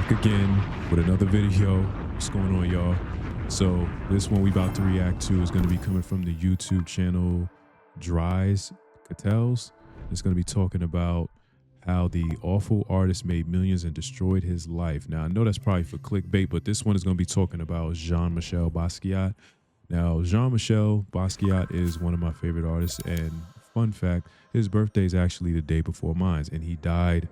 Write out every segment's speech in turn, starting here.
Back again with another video. What's going on, y'all? So this one we about to react to is going to be coming from the YouTube channel Dries Cattels. It's going to be talking about how the awful artist made millions and destroyed his life. Now I know that's probably for clickbait, but this one is going to be talking about Jean-Michel Basquiat. Now Jean-Michel Basquiat is one of my favorite artists, and fun fact, his birthday is actually the day before mine, and he died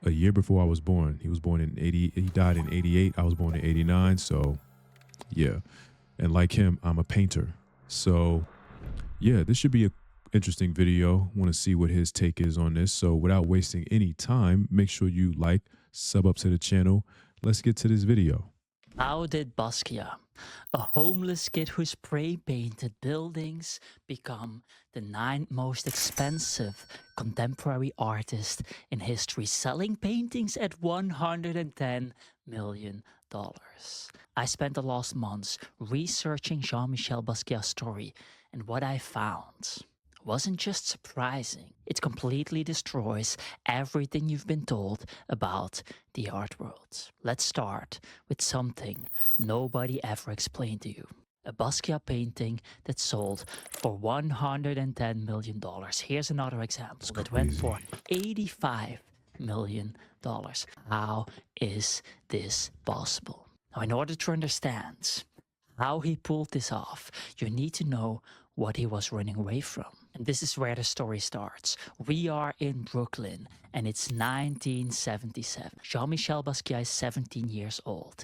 a year before I was born. He was born in 80, he died in 88. I was born in 89. So yeah. And like him, I'm a painter. So yeah, this should be an interesting video. Want to see what his take is on this. So without wasting any time, make sure you like, sub up to the channel. Let's get to this video. How did Basquiat, a homeless kid who spray painted buildings, become the 9th most expensive contemporary artist in history, selling paintings at $110 million? I spent the last months researching Jean-Michel Basquiat's story, and what I found wasn't just surprising. It completely destroys everything you've been told about the art world. Let's start with something nobody ever explained to you. A Basquiat painting that sold for $110 million. Here's another example that went for $85 million. How is this possible? Now, in order to understand how he pulled this off, you need to know what he was running away from. And this is where the story starts. We are in Brooklyn, and it's 1977. Jean-Michel Basquiat is 17 years old,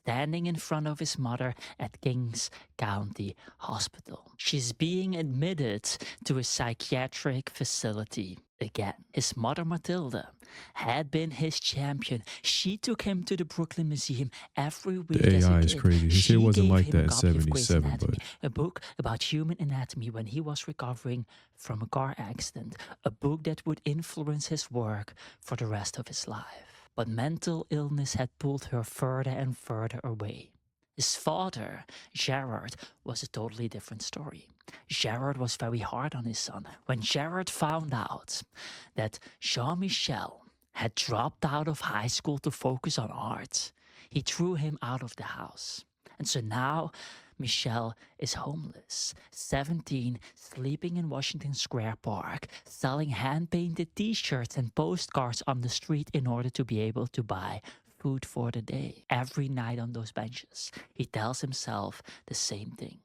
standing in front of his mother at Kings County Hospital. She's being admitted to a psychiatric facility again. His mother, Matilda, had been his champion. She took him to the Brooklyn Museum every week. The as a AI is kid. crazy. He said it wasn't like that in 77, but a book about human anatomy when he was recovering from a car accident, a book that would influence his work for the rest of his life. But mental illness had pulled her further and further away. His father, Gerard, was a totally different story. Gerard was very hard on his son. When Gerard found out that Jean-Michel had dropped out of high school to focus on art, he threw him out of the house. And so now Michel is homeless, 17, sleeping in Washington Square Park, selling hand-painted t-shirts and postcards on the street in order to be able to buy food for the day. Every night on those benches, he tells himself the same thing.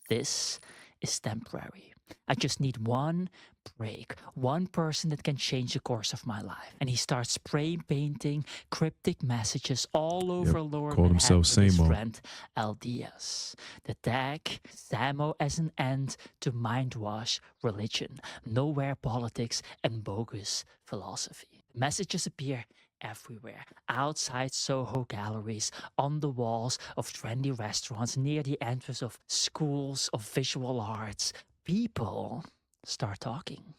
This is temporary. I just need one break, one person that can change the course of my life. And he starts spray painting cryptic messages all over Lower called Manhattan himself with his Samo. friend L. Diaz. The tag, Samo as an end to mind-wash religion, nowhere politics, and bogus philosophy. Messages appear everywhere, outside Soho galleries, on the walls of trendy restaurants, near the entrance of schools of visual arts. People start talking.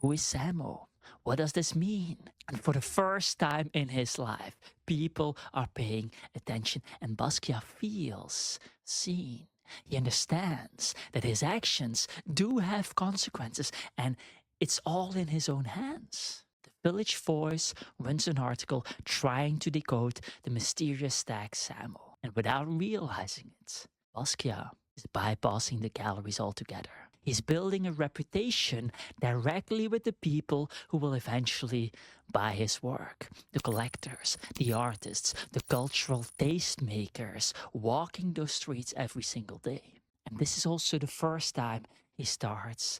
Who is Samo? What does this mean? And for the first time in his life, people are paying attention, and Basquiat feels seen. He understands that his actions do have consequences, and it's all in his own hands. Village Voice runs an article trying to decode the mysterious tag Samo. And without realizing it, Basquiat is bypassing the galleries altogether. He's building a reputation directly with the people who will eventually buy his work. The collectors, the artists, the cultural tastemakers walking those streets every single day. And this is also the first time he starts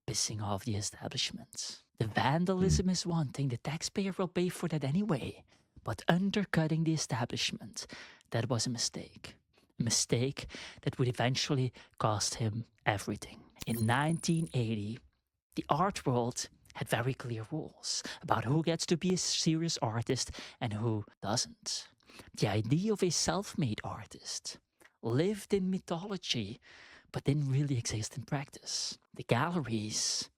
pissing off the establishment. The vandalism is one thing, the taxpayer will pay for that anyway. But undercutting the establishment, that was a mistake. A mistake that would eventually cost him everything. In 1980, the art world had very clear rules about who gets to be a serious artist and who doesn't. The idea of a self-made artist lived in mythology, but didn't really exist in practice. The galleries,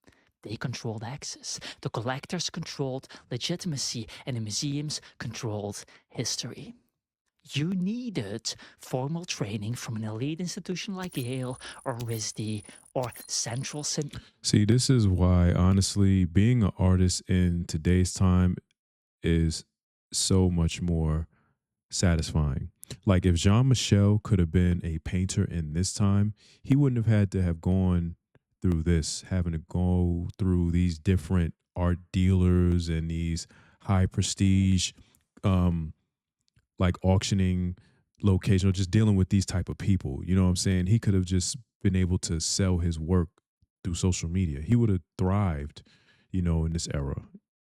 they controlled access. The collectors controlled legitimacy, and the museums controlled history. You needed formal training from an elite institution like Yale or RISD or Central See, this is why, honestly, being an artist in today's time is so much more satisfying. Like if Jean Michel could have been a painter in this time, he wouldn't have had to have gone through this, having to go through these different art dealers and these high prestige um like auctioning location, or just dealing with these type of people. You know what I'm saying? He could have just been able to sell his work through social media. He would have thrived, in this era.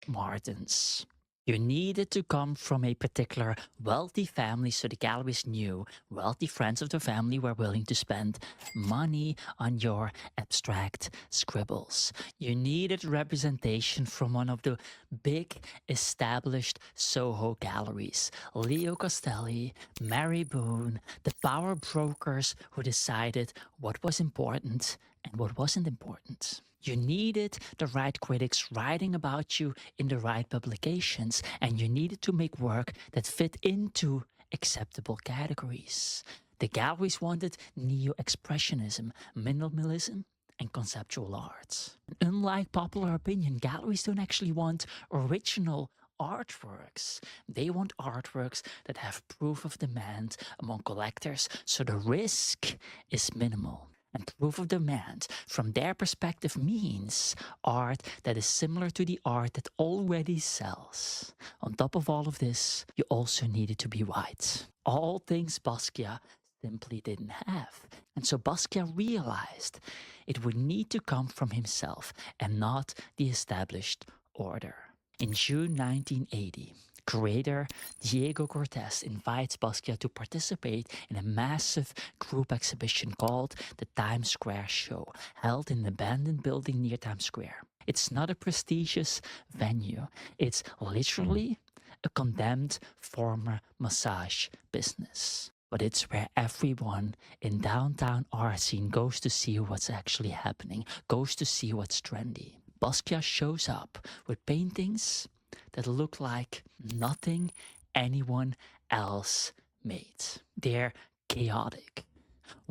Martins. You needed to come from a particular wealthy family so the galleries knew wealthy friends of the family were willing to spend money on your abstract scribbles. You needed representation from one of the big established Soho galleries, Leo Castelli, Mary Boone, the power brokers who decided what was important and what wasn't important. You needed the right critics writing about you in the right publications, and you needed to make work that fit into acceptable categories. The galleries wanted neo expressionism, minimalism, and conceptual art. Unlike popular opinion, galleries don't actually want original artworks. They want artworks that have proof of demand among collectors, so the risk is minimal. And proof of demand, from their perspective, means art that is similar to the art that already sells. On top of all of this, you also needed to be white. All things Basquiat simply didn't have. And so Basquiat realized it would need to come from himself and not the established order. In June 1980, curator Diego Cortés invites Basquiat to participate in a massive group exhibition called the Times Square Show, held in an abandoned building near Times Square. It's not a prestigious venue, it's literally a condemned former massage business. But it's where everyone in downtown art scene goes to see what's actually happening, goes to see what's trendy. Basquiat shows up with paintings that look like nothing anyone else made. They're chaotic.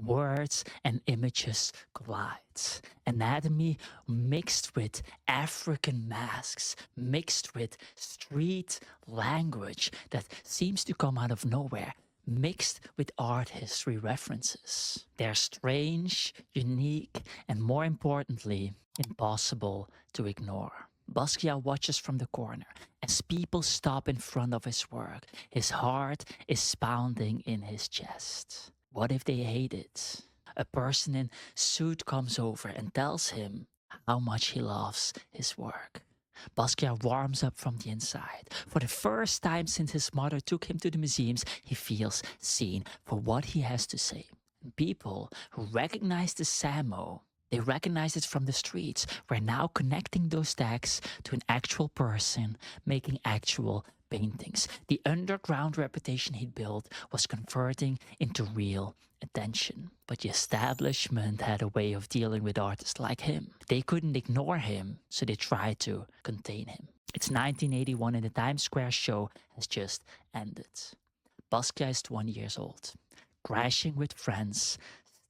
Words and images collide. Anatomy mixed with African masks, mixed with street language that seems to come out of nowhere, mixed with art history references. They're strange, unique, and more importantly, impossible to ignore. Basquiat watches from the corner as people stop in front of his work. His heart is pounding in his chest. What if they hate it? A person in suit comes over and tells him how much he loves his work. Basquiat warms up from the inside. For the first time since his mother took him to the museums, he feels seen for what he has to say. People who recognize the Samo, they recognize it from the streets, were now connecting those tags to an actual person making actual paintings. The underground reputation he'd built was converting into real attention. But the establishment had a way of dealing with artists like him. They couldn't ignore him, so they tried to contain him. It's 1981 and the Times Square show has just ended. Basquiat is 20 years old, crashing with friends,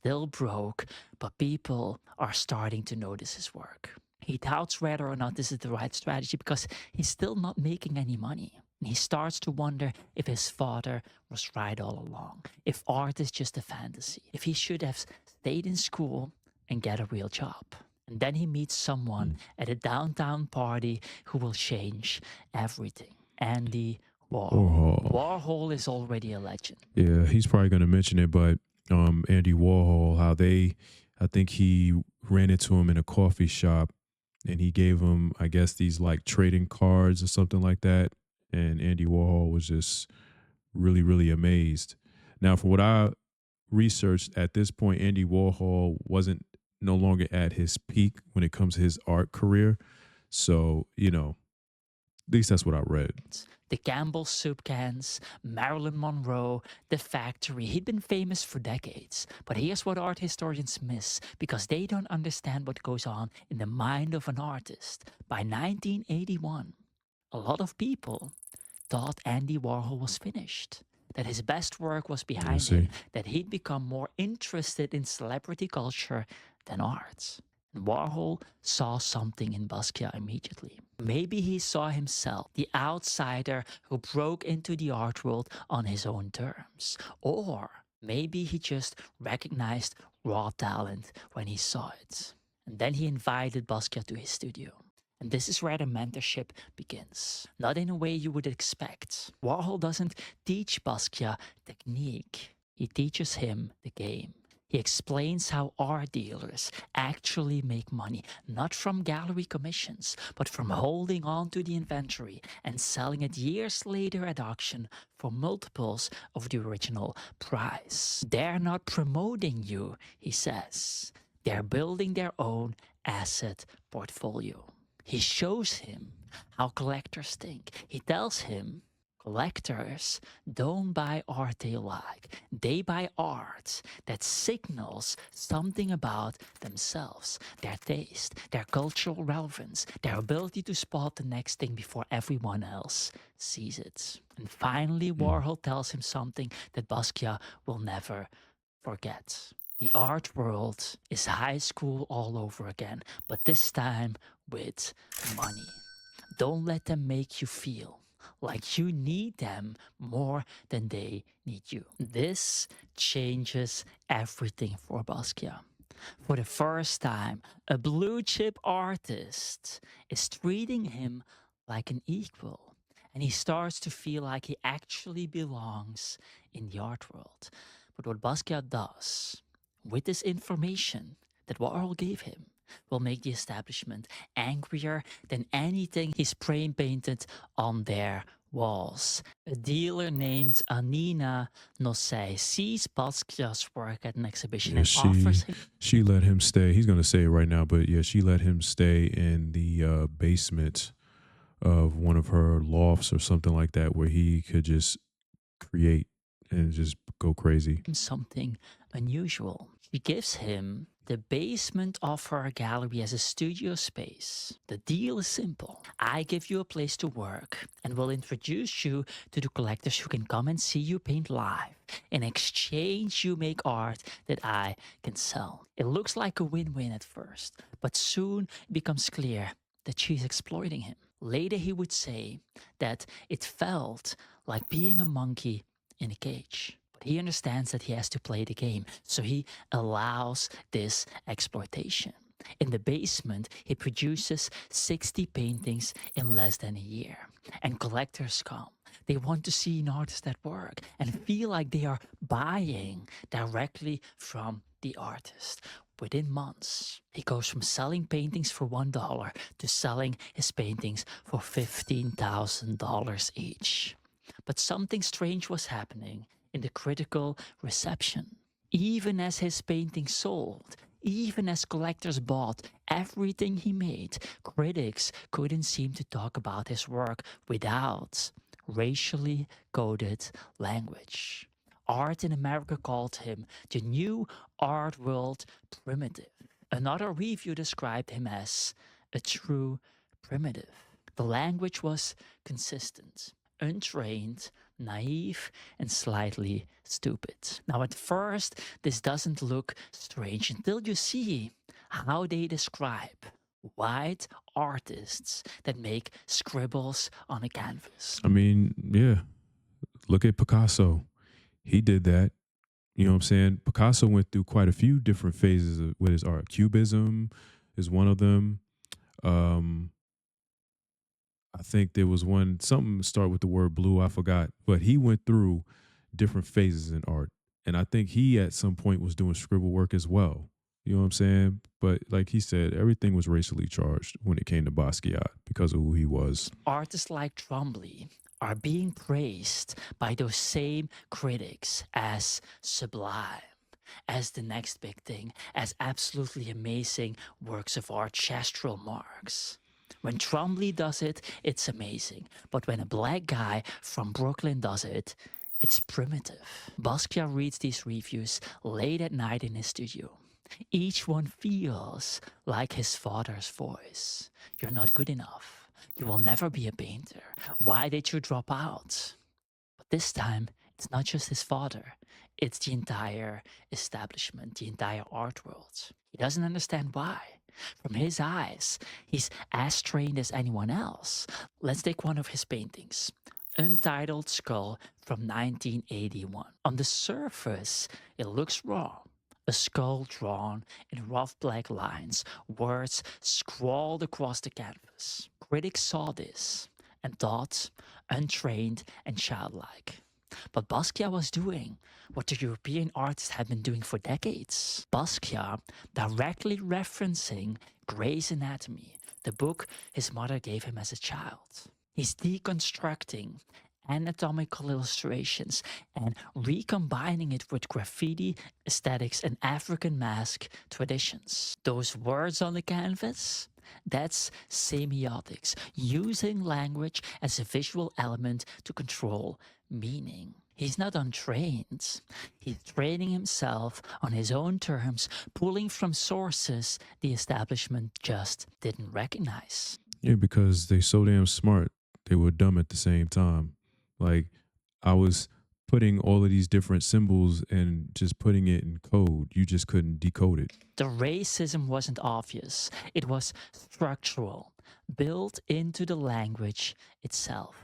still broke, but people are starting to notice his work. He doubts whether or not this is the right strategy because he's still not making any money. And he starts to wonder if his father was right all along, if art is just a fantasy, if he should have stayed in school and get a real job. And then he meets someone at a downtown party who will change everything. Andy Warhol. Warhol is already a legend. Yeah, he's probably going to mention it, but Andy Warhol, I think he ran into him in a coffee shop and he gave him, I guess, these like trading cards or something like that. And Andy Warhol was just really, really amazed. Now, for what I researched at this point, Andy Warhol wasn't no longer at his peak when it comes to his art career. So, at least that's what I read. The Campbell soup cans, Marilyn Monroe, The Factory. He'd been famous for decades. But here's what art historians miss because they don't understand what goes on in the mind of an artist. By 1981, a lot of people thought Andy Warhol was finished, that his best work was behind him, that he'd become more interested in celebrity culture than art. And Warhol saw something in Basquiat immediately. Maybe he saw himself, the outsider who broke into the art world on his own terms. Or maybe he just recognized raw talent when he saw it. And then he invited Basquiat to his studio. And this is where the mentorship begins. Not in a way you would expect. Warhol doesn't teach Basquiat technique, he teaches him the game. He explains how art dealers actually make money, not from gallery commissions, but from holding on to the inventory and selling it years later at auction for multiples of the original price. They're not promoting you, he says. They're building their own asset portfolio. He shows him how collectors think. He tells him collectors don't buy art they like. They buy art that signals something about themselves, their taste, their cultural relevance, their ability to spot the next thing before everyone else sees it. And finally, Warhol tells him something that Basquiat will never forget. The art world is high school all over again, but this time with money. Don't let them make you feel like you need them more than they need you. This changes everything for Basquiat. For the first time, a blue chip artist is treating him like an equal. And he starts to feel like he actually belongs in the art world. But what Basquiat does with this information that Warhol gave him will make the establishment angrier than anything he spray painted on their walls. A dealer named Anina Nosei sees Basquiat's work at an exhibition Yeah, and offers him she let him stay. He's gonna say it right now, but yeah, she let him stay in the basement of one of her lofts or something like that, where he could just create and just go crazy. something unusual. She gives him the basement of her gallery as a studio space. The deal is simple. I give you a place to work and will introduce you to the collectors who can come and see you paint live. In exchange, you make art that I can sell. It looks like a win-win at first, but soon it becomes clear that she's exploiting him. Later, he would say that it felt like being a monkey in a cage. But he understands that he has to play the game, so he allows this exploitation. In the basement, he produces 60 paintings in less than a year. And collectors come. They want to see an artist at work and feel like they are buying directly from the artist. Within months, he goes from selling paintings for $1 to selling his paintings for $15,000 each. But something strange was happening in the critical reception. Even as his paintings sold, even as collectors bought everything he made, critics couldn't seem to talk about his work without racially coded language. Art in America called him the new art world primitive. Another review described him as a true primitive. The language was consistent, untrained, naive, and slightly stupid. Now, at first, this doesn't look strange until you see how they describe white artists that make scribbles on a canvas. I mean, yeah, look at Picasso. He did that. You know what I'm saying? Picasso went through quite a few different phases with his art. Cubism is one of them. Um, I think there was one, something start with the word blue, I forgot. But he went through different phases in art. And I think he at some point was doing scribble work as well. You know what I'm saying? But like he said, everything was racially charged when it came to Basquiat because of who he was. Artists like Trombley are being praised by those same critics as sublime, as the next big thing, as absolutely amazing works of art, gestural marks. When Trombley does it, it's amazing. But when a black guy from Brooklyn does it, it's primitive. Basquiat reads these reviews late at night in his studio. Each one feels like his father's voice. You're not good enough. You will never be a painter. Why did you drop out? But this time, it's not just his father. It's the entire establishment, the entire art world. He doesn't understand why. From his eyes, he's as trained as anyone else. Let's take one of his paintings. Untitled Skull from 1981. On the surface, it looks raw. A skull drawn in rough black lines, words scrawled across the canvas. Critics saw this and thought untrained and childlike. But Basquiat was doing what the European artists had been doing for decades. Basquiat directly referencing Gray's Anatomy, the book his mother gave him as a child. He's deconstructing anatomical illustrations and recombining it with graffiti aesthetics and African mask traditions. Those words on the canvas, that's semiotics, using language as a visual element to control meaning. He's not untrained. He's training himself on his own terms, pulling from sources the establishment just didn't recognize. Yeah, because they so damn smart. They were dumb at the same time. Like I was putting all of these different symbols and just putting it in code. You just couldn't decode it. The racism wasn't obvious. It was structural, built into the language itself.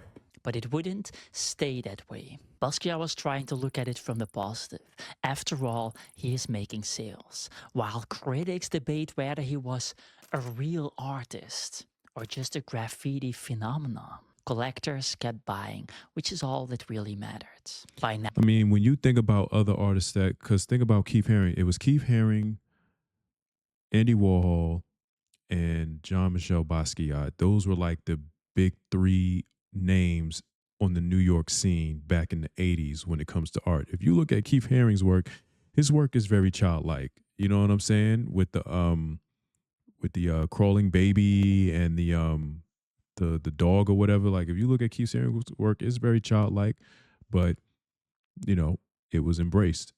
But it wouldn't stay that way. Basquiat was trying to look at it from the positive. After all, he is making sales. While critics debate whether he was a real artist or just a graffiti phenomenon, collectors kept buying, which is all that really mattered. By now, I mean, when you think about other artists that, because think about Keith Haring, it was Keith Haring, Andy Warhol, and Jean-Michel Basquiat. Those were like the big three names on the New York scene back in the 80s when it comes to art. If you look at Keith Haring's work, his work is very childlike. You know what I'm saying? With the crawling baby and the dog or whatever. Like if you look at Keith Haring's work, it's very childlike, but you know, it was embraced.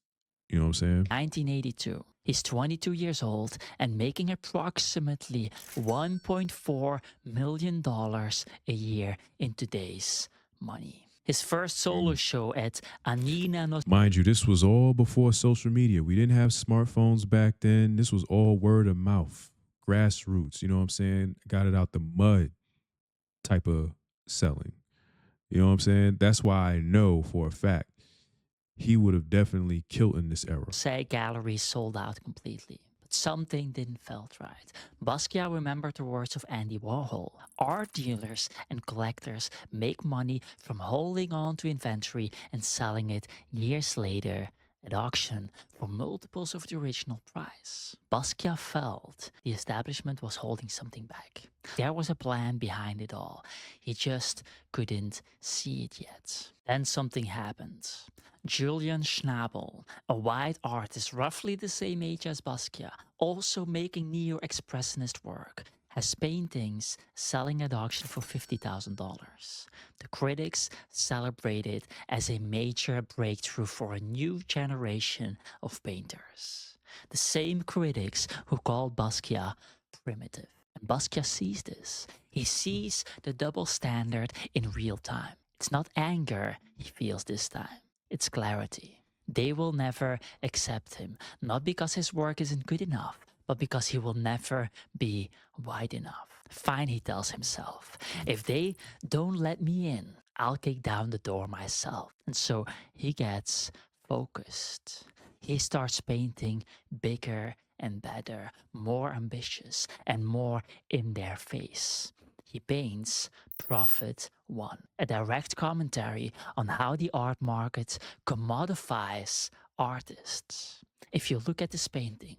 You know what I'm saying? 1982. He's 22 years old and making approximately $1.4 million a year in today's money. His first solo show at Anina no... Mind you, this was all before social media. We didn't have smartphones back then. This was all word of mouth, grassroots. You know what I'm saying? Got it out the mud type of selling. You know what I'm saying? That's why I know for a fact he would have definitely killed in this era. SAG galleries sold out completely. But something didn't felt right. Basquiat remembered the words of Andy Warhol. Art dealers and collectors make money from holding on to inventory and selling it years later at auction for multiples of the original price. Basquiat felt the establishment was holding something back. There was a plan behind it all. He just couldn't see it yet. Then something happened. Julian Schnabel, a white artist roughly the same age as Basquiat, also making neo-expressionist work, has paintings selling at auction for $50,000. The critics celebrate it as a major breakthrough for a new generation of painters. The same critics who called Basquiat primitive. And Basquiat sees this. He sees the double standard in real time. It's not anger he feels this time. It's clarity. They will never accept him, not because his work isn't good enough, but because he will never be wide enough. Fine, he tells himself. If they don't let me in, I'll kick down the door myself. And so he gets focused. He starts painting bigger and better, more ambitious and more in their face. He paints Prophet 1, a direct commentary on how the art market commodifies artists. If you look at this painting,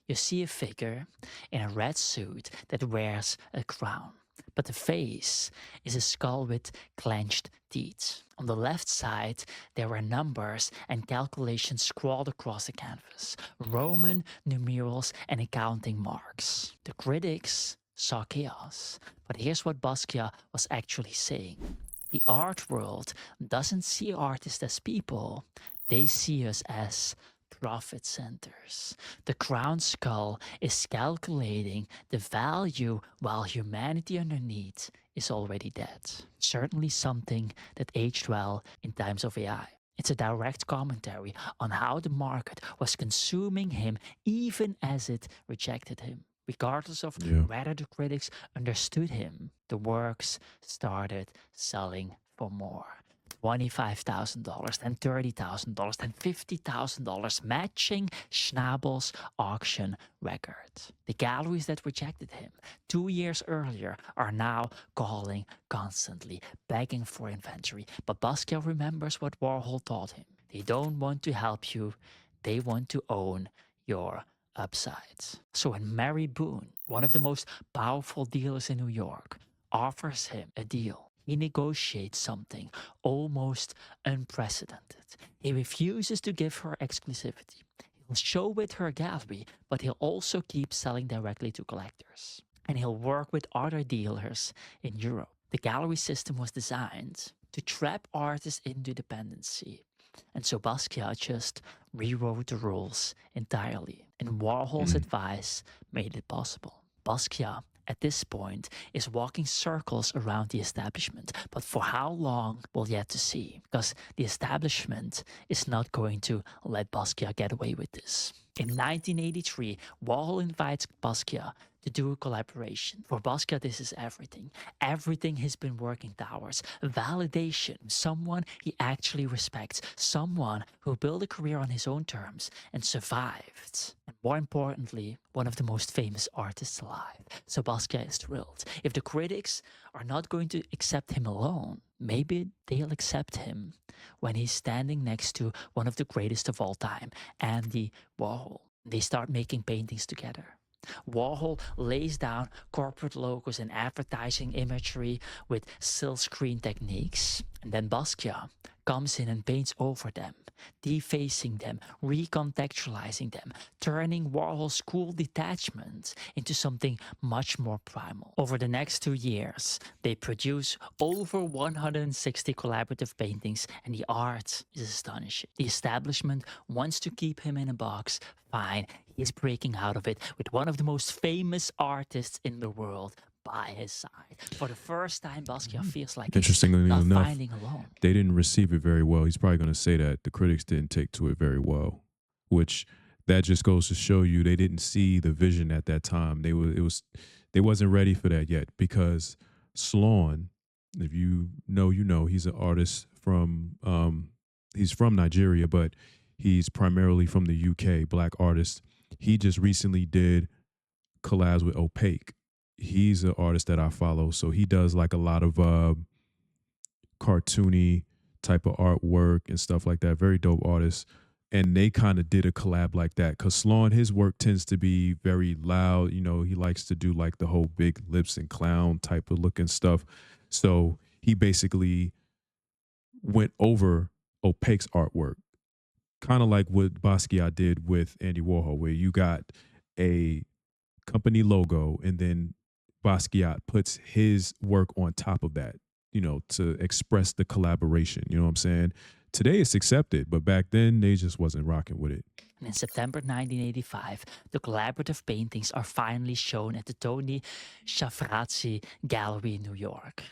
you see a figure in a red suit that wears a crown, but the face is a skull with clenched teeth. On the left side, there were numbers and calculations scrawled across the canvas, Roman numerals and accounting marks. The critics saw chaos, but here's what Basquiat was actually saying. The art world doesn't see artists as people, they see us as profit centers. The crown skull is calculating the value while humanity underneath is already dead. Certainly something that aged well in times of AI. It's a direct commentary on how the market was consuming him even as it rejected him. Regardless of Yeah. whether the critics understood him, the works started selling for more. $25,000, then $30,000, then $50,000, matching Schnabel's auction record. The galleries that rejected him 2 years earlier are now calling constantly, begging for inventory. But Basquiat remembers what Warhol taught him. They don't want to help you, they want to own your upsides. So when Mary Boone, one of the most powerful dealers in New York, offers him a deal, he negotiates something almost unprecedented. He refuses to give her exclusivity. He'll show with her gallery, but he'll also keep selling directly to collectors. And he'll work with other dealers in Europe. The gallery system was designed to trap artists into dependency. And so Basquiat just rewrote the rules entirely. And Warhol's advice made it possible. Basquiat, at this point, is walking circles around the establishment. But for how long, we'll yet to see. Because the establishment is not going to let Basquiat get away with this. In 1983, Warhol invites Basquiat to do a collaboration. For Basquiat, this is everything. Everything he's been working towards. Validation. Someone he actually respects. Someone who built a career on his own terms and survived. And more importantly, one of the most famous artists alive. So Basquiat is thrilled. If the critics are not going to accept him alone, maybe they'll accept him when he's standing next to one of the greatest of all time, Andy Warhol. They start making paintings together. Warhol lays down corporate logos and advertising imagery with silkscreen techniques. And then Basquiat comes in and paints over them, defacing them, recontextualizing them, turning Warhol's cool detachment into something much more primal. Over the next 2 years, they produce over 160 collaborative paintings, and the art is astonishing. The establishment wants to keep him in a box. Fine, he's breaking out of it with one of the most famous artists in the world by his side. For the first time, Basquiat feels like he's Interestingly not enough, finding alone. they didn't receive it very well. He's probably going to say that the critics didn't take to it very well, which that just goes to show you they didn't see the vision at that time. They wasn't ready for that yet, because Sloan, if you know, he's an artist from he's from Nigeria, but he's primarily from the UK, black artist. He just recently did collabs with Opaque. He's an artist that I follow, so he does like a lot of cartoony type of artwork and stuff like that. Very dope artist. And they kind of did a collab like that, because Sloan, his work tends to be very loud. You know, he likes to do like the whole big lips and clown type of looking stuff. So he basically went over Opaque's artwork, kind of like what Basquiat did with Andy Warhol, where you got a company logo and then Basquiat puts his work on top of that, you know, to express the collaboration. You know what I'm saying? Today it's accepted, but back then they just wasn't rocking with it. And in September 1985, the collaborative paintings are finally shown at the Tony Schiavazzi Gallery in New York.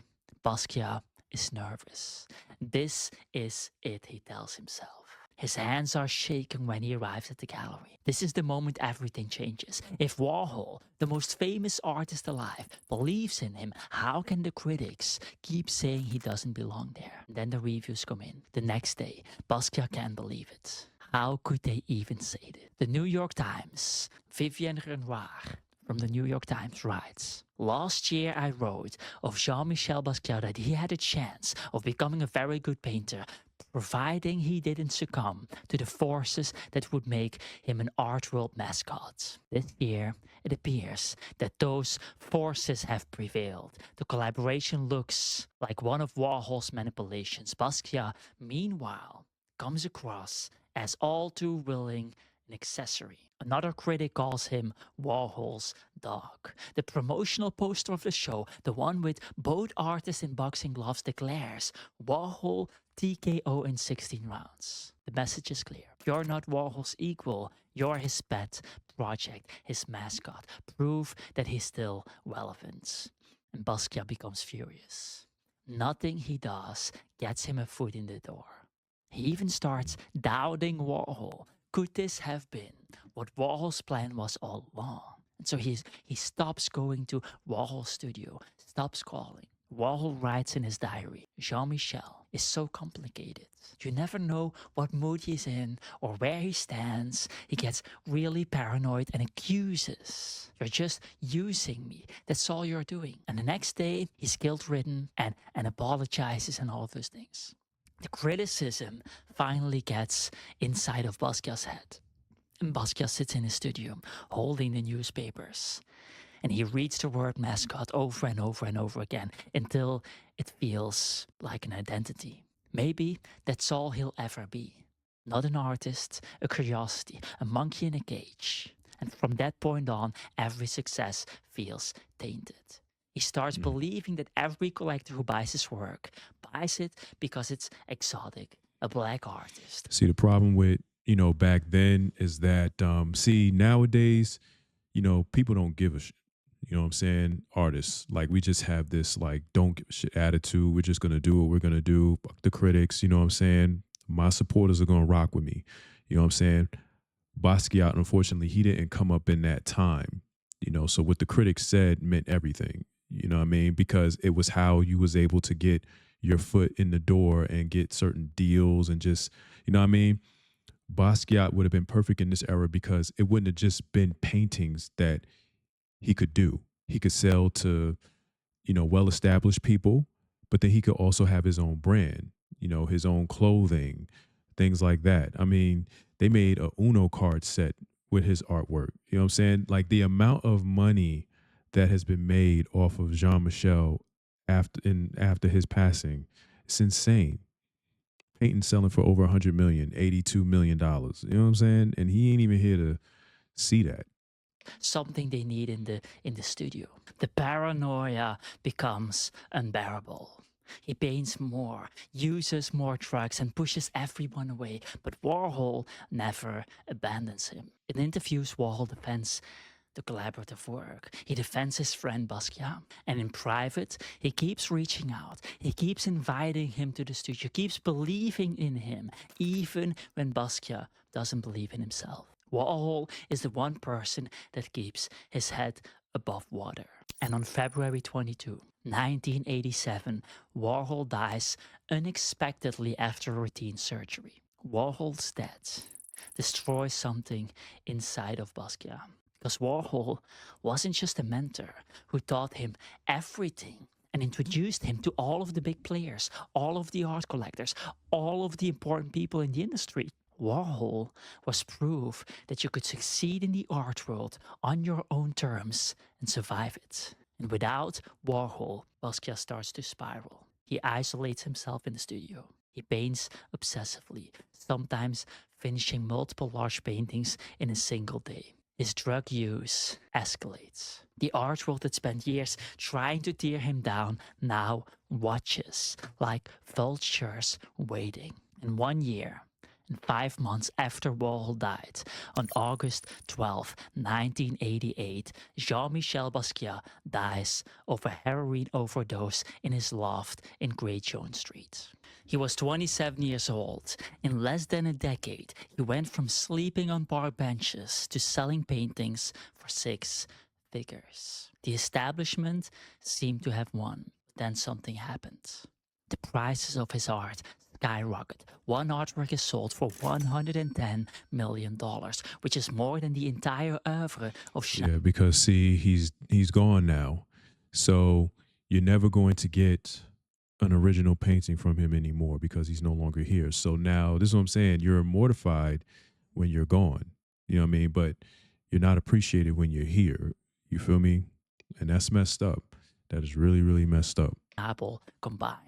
Basquiat is nervous. This is it, he tells himself. His hands are shaking when he arrives at the gallery. This is the moment everything changes. If Warhol, the most famous artist alive, believes in him, how can the critics keep saying he doesn't belong there? And then the reviews come in. The next day, Basquiat can't believe it. How could they even say that? The New York Times, Vivienne Renoir from the New York Times writes, "Last year I wrote of Jean-Michel Basquiat that he had a chance of becoming a very good painter, providing he didn't succumb to the forces that would make him an art world mascot. This year, it appears that those forces have prevailed. The collaboration looks like one of Warhol's manipulations. Basquiat, meanwhile, comes across as all too willing an accessory. Another critic calls him Warhol's dog. The promotional poster of the show, the one with both artists in boxing gloves, declares Warhol TKO in 16 rounds. The message is clear. You're not Warhol's equal. You're his pet project, his mascot. Prove that he's still relevant." And Basquiat becomes furious. Nothing he does gets him a foot in the door. He even starts doubting Warhol. Could this have been what Warhol's plan was all along? And so he stops going to Warhol's studio, stops calling. Warhol writes in his diary, Jean-Michel is so complicated. You never know what mood he's in or where he stands. He gets really paranoid and accuses. You're just using me. That's all you're doing. And the next day, he's guilt-ridden and apologizes and all of those things. The criticism finally gets inside of Basquiat's head. And Basquiat sits in his studio, holding the newspapers. And he reads the word mascot over and over and over again until it feels like an identity. Maybe that's all he'll ever be. Not an artist, a curiosity, a monkey in a cage. And from that point on, every success feels tainted. He starts believing that every collector who buys his work buys it because it's exotic, a black artist. See, the problem with, back then is that, nowadays, people don't give a shit. You know what I'm saying? Artists, like, we just have this, like, don't give a shit attitude. We're just going to do what we're going to do. Fuck the critics. You know what I'm saying? My supporters are going to rock with me. You know what I'm saying? Basquiat, unfortunately, he didn't come up in that time. So what the critics said meant everything. You know what I mean? Because it was how you was able to get your foot in the door and get certain deals and just, you know what I mean? Basquiat would have been perfect in this era because it wouldn't have just been paintings that he could do. He could sell to, well-established people, but then he could also have his own brand, his own clothing, things like that. I mean, they made a Uno card set with his artwork. You know what I'm saying? Like, the amount of money that has been made off of Jean-Michel after his passing, it's insane. Painting selling for over 100 million, $82 million. You know what I'm saying? And he ain't even here to see that. Something they need in the studio. The paranoia becomes unbearable. He paints more, uses more drugs, and pushes everyone away. But Warhol never abandons him. In interviews, Warhol defends the collaborative work. He defends his friend Basquiat. And in private, he keeps reaching out. He keeps inviting him to the studio, keeps believing in him, even when Basquiat doesn't believe in himself. Warhol is the one person that keeps his head above water. And on February 22, 1987, Warhol dies unexpectedly after routine surgery. Warhol's death destroys something inside of Basquiat. Because Warhol wasn't just a mentor who taught him everything and introduced him to all of the big players, all of the art collectors, all of the important people in the industry. Warhol was proof that you could succeed in the art world on your own terms and survive it. And without Warhol, Basquiat starts to spiral. He isolates himself in the studio. He paints obsessively, sometimes finishing multiple large paintings in a single day. His drug use escalates. The art world that spent years trying to tear him down now watches like vultures waiting. In 1 year, and 5 months after Warhol died, on August 12, 1988, Jean-Michel Basquiat dies of a heroin overdose in his loft in Great Jones Street. He was 27 years old. In less than a decade, he went from sleeping on park benches to selling paintings for 6 figures. The establishment seemed to have won. Then something happened. The prices of his art skyrocket. One artwork is sold for $110 million, which is more than the entire oeuvre of Yeah, because see, he's gone now. So you're never going to get an original painting from him anymore because he's no longer here. So now, this is what I'm saying, you're mortified when you're gone. You know what I mean? But you're not appreciated when you're here. You feel me? And that's messed up. That is really, really messed up. Apple combined.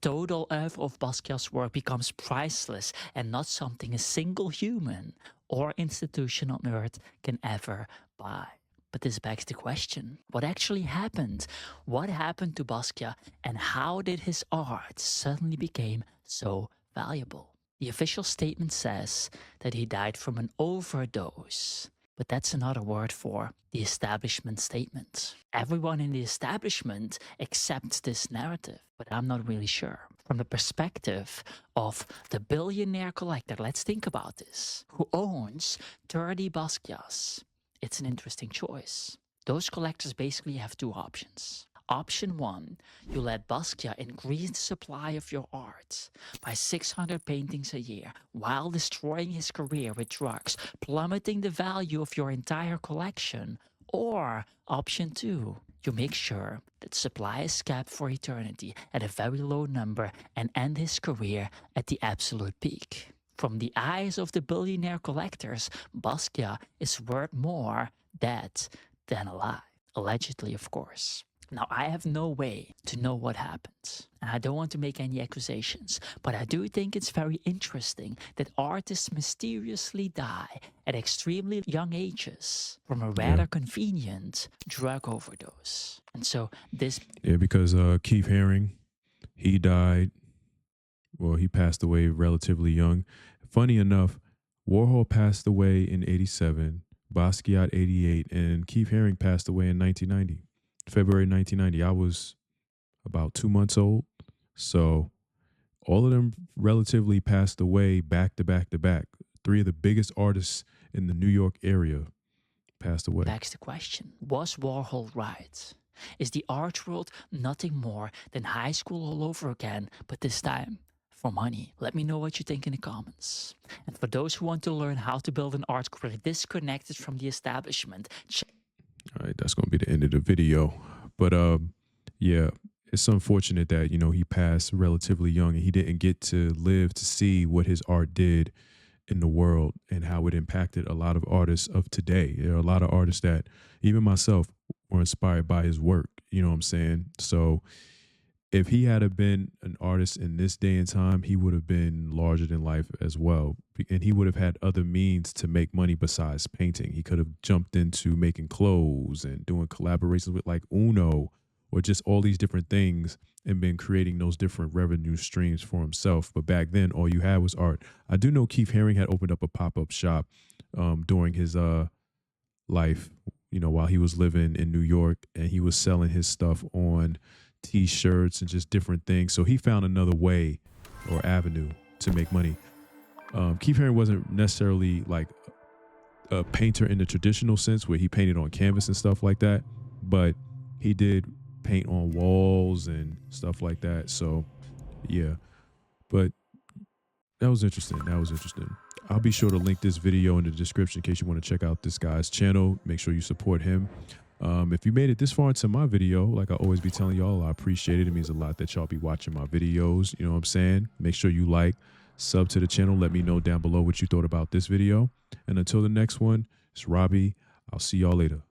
Total oeuvre of Basquiat's work becomes priceless and not something a single human or institution on earth can ever buy. But this begs the question, what actually happened? What happened to Basquiat and how did his art suddenly become so valuable? The official statement says that he died from an overdose. But that's another word for the establishment statement. Everyone in the establishment accepts this narrative, but I'm not really sure. From the perspective of the billionaire collector, let's think about this, who owns 30 Basquiats. it's an interesting choice. Those collectors basically have two options. Option 1, you let Basquiat increase the supply of your art by 600 paintings a year while destroying his career with drugs, plummeting the value of your entire collection. Or option 2, you make sure that supply is capped for eternity at a very low number and end his career at the absolute peak. From the eyes of the billionaire collectors, Basquiat is worth more dead than alive. Allegedly, of course. Now, I have no way to know what happened, and I don't want to make any accusations, but I do think it's very interesting that artists mysteriously die at extremely young ages from a rather convenient drug overdose. And so this... Yeah, because Keith Haring, he died, well, he passed away relatively young. Funny enough, Warhol passed away in 87, Basquiat 88, and Keith Haring passed away in 1990. February 1990. I was about 2 months old. So all of them relatively passed away back to back to back. Three of the biggest artists in the New York area passed away. Begs the question, was Warhol right? Is the art world nothing more than high school all over again, but this time for money? Let me know what you think in the comments. And for those who want to learn how to build an art career disconnected from the establishment, all right, that's going to be the end of the video. But yeah, it's unfortunate that, you know, he passed relatively young and he didn't get to live to see what his art did in the world and how it impacted a lot of artists of today. There are a lot of artists that, even myself, were inspired by his work. You know what I'm saying? So if he had have been an artist in this day and time, he would have been larger than life as well. And he would have had other means to make money besides painting. He could have jumped into making clothes and doing collaborations with like Uno or just all these different things and been creating those different revenue streams for himself. But back then, all you had was art. I do know Keith Haring had opened up a pop-up shop during his life, you know, while he was living in New York, and he was selling his stuff on T-shirts and just different things. So he found another way or avenue to make money. Keith Haring wasn't necessarily like a painter in the traditional sense where he painted on canvas and stuff like that, but he did paint on walls and stuff like that. So yeah, but that was interesting. That was interesting. I'll be sure to link this video in the description in case you want to check out this guy's channel. Make sure you support him. If you made it this far into my video, like I always be telling y'all, I appreciate it. It means a lot that y'all be watching my videos. You know what I'm saying? Make sure you like, sub to the channel. Let me know down below what you thought about this video. And until the next one, it's Robbie. I'll see y'all later.